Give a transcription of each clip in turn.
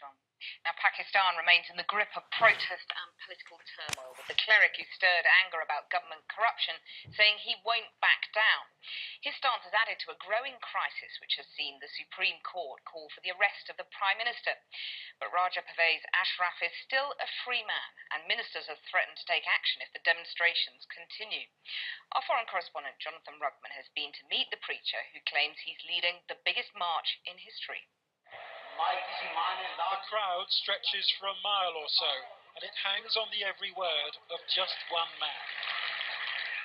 John. Now, Pakistan remains in the grip of protest and political turmoil, with the cleric who stirred anger about government corruption saying he won't back down. His stance has added to a growing crisis, which has seen the Supreme Court call for the arrest of the Prime Minister. But Raja Pervez Ashraf is still a free man, and ministers have threatened to take action if the demonstrations continue. Our foreign correspondent, Jonathan Rugman, has been to meet the preacher who claims he's leading the biggest march in history. The crowd stretches for a mile or so, and it hangs on the every word of just one man.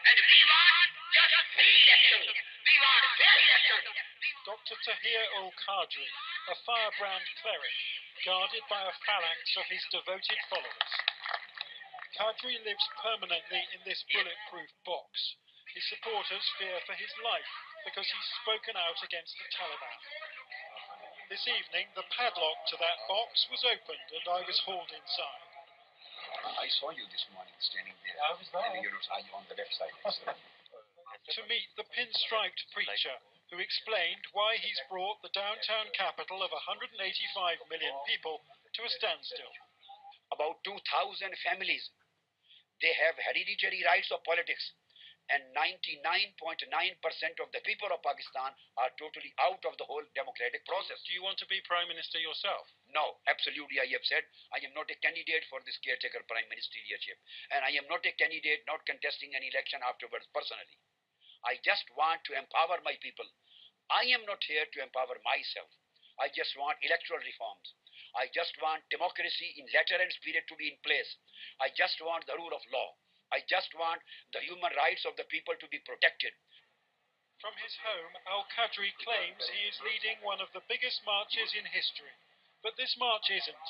And we want just free elections. We want fair elections. Dr Tahir-ul-Qadri, a firebrand cleric, guarded by a phalanx of his devoted followers. Qadri lives permanently in this bulletproof box. His supporters fear for his life because he's spoken out against the Taliban. This evening, the padlock to that box was opened and I was hauled inside. I saw you this morning standing there. I was there. And on the left side. To meet the pinstriped preacher who explained why he's brought the downtown capital of 185 million people to a standstill. About 2,000 families, they have hereditary rights of politics. And 99.9% of the people of Pakistan are totally out of the whole democratic process. Do you want to be Prime Minister yourself? No, absolutely, I have said. I am not a candidate for this caretaker Prime Ministership. And I am not a candidate not contesting an election afterwards personally. I just want to empower my people. I am not here to empower myself. I just want electoral reforms. I just want democracy in letter and spirit to be in place. I just want the rule of law. I just want the human rights of the people to be protected. From his home, Al-Qadri claims he is leading one of the biggest marches in history. But this march isn't.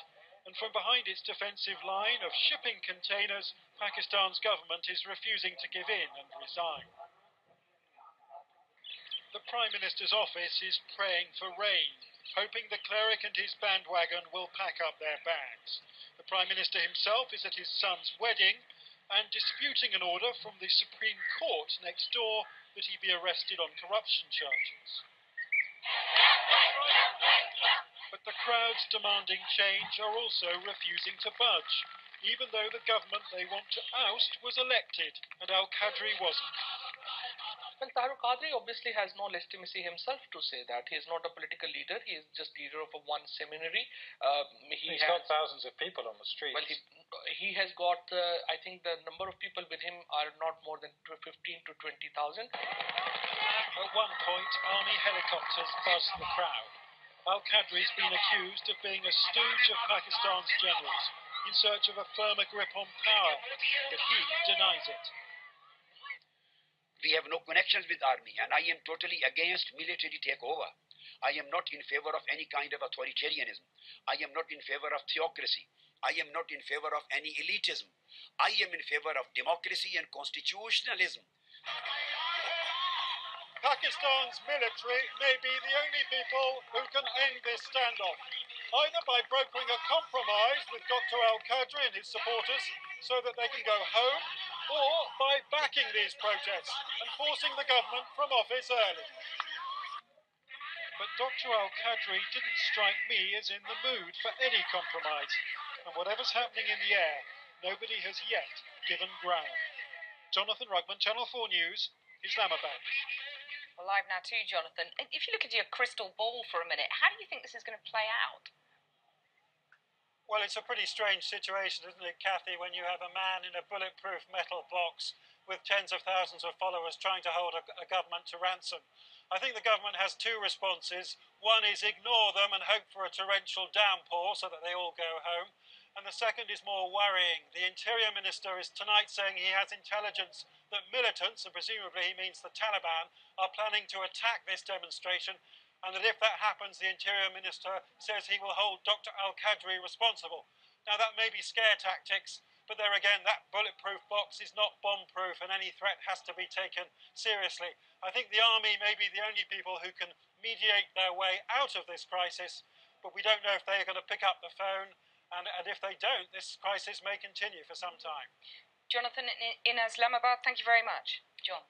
And from behind its defensive line of shipping containers, Pakistan's government is refusing to give in and resign. The Prime Minister's office is praying for rain, hoping the cleric and his bandwagon will pack up their bags. The Prime Minister himself is at his son's wedding, and disputing an order from the Supreme Court next door that he be arrested on corruption charges. But the crowds demanding change are also refusing to budge, even though the government they want to oust was elected and Al-Qadri wasn't. Well, Tahir-ul-Qadri obviously has no legitimacy himself to say that. He is not a political leader. He is just leader of one seminary. He's got thousands of people on the streets. Well, he has got, I think the number of people with him are not more than 15 to 20,000. At one point, army helicopters buzzed the crowd. Al-Qadri's been accused of being a stooge of Pakistan's generals in search of a firmer grip on power, but he denies it. We have no connections with army, and I am totally against military takeover. I am not in favor of any kind of authoritarianism. I am not in favor of theocracy. I am not in favor of any elitism. I am in favor of democracy and constitutionalism. Pakistan's military may be the only people who can end this standoff, either by brokering a compromise with Dr Al-Qadri and his supporters so that they can go home, or by backing these protests and forcing the government from office early. But Dr Al-Qadri didn't strike me as in the mood for any compromise, and whatever's happening in the air, nobody has yet given ground. Jonathan Rugman, Channel 4 News, Islamabad. We're live now too, Jonathan. If you look at your crystal ball for a minute, how do you think this is going to play out? Well, it's a pretty strange situation, isn't it, Kathy, when you have a man in a bulletproof metal box with tens of thousands of followers trying to hold a government to ransom. I think the government has two responses. One is ignore them and hope for a torrential downpour so that they all go home. And the second is more worrying. The Interior Minister is tonight saying he has intelligence that militants, and presumably he means the Taliban, are planning to attack this demonstration, and that if that happens, the Interior Minister says he will hold Dr Al-Qadri responsible. Now, that may be scare tactics, but there again, that bulletproof box is not bomb-proof, and any threat has to be taken seriously. I think the army may be the only people who can mediate their way out of this crisis, but we don't know if they are going to pick up the phone, and if they don't, this crisis may continue for some time. Jonathan in Islamabad, thank you very much. John.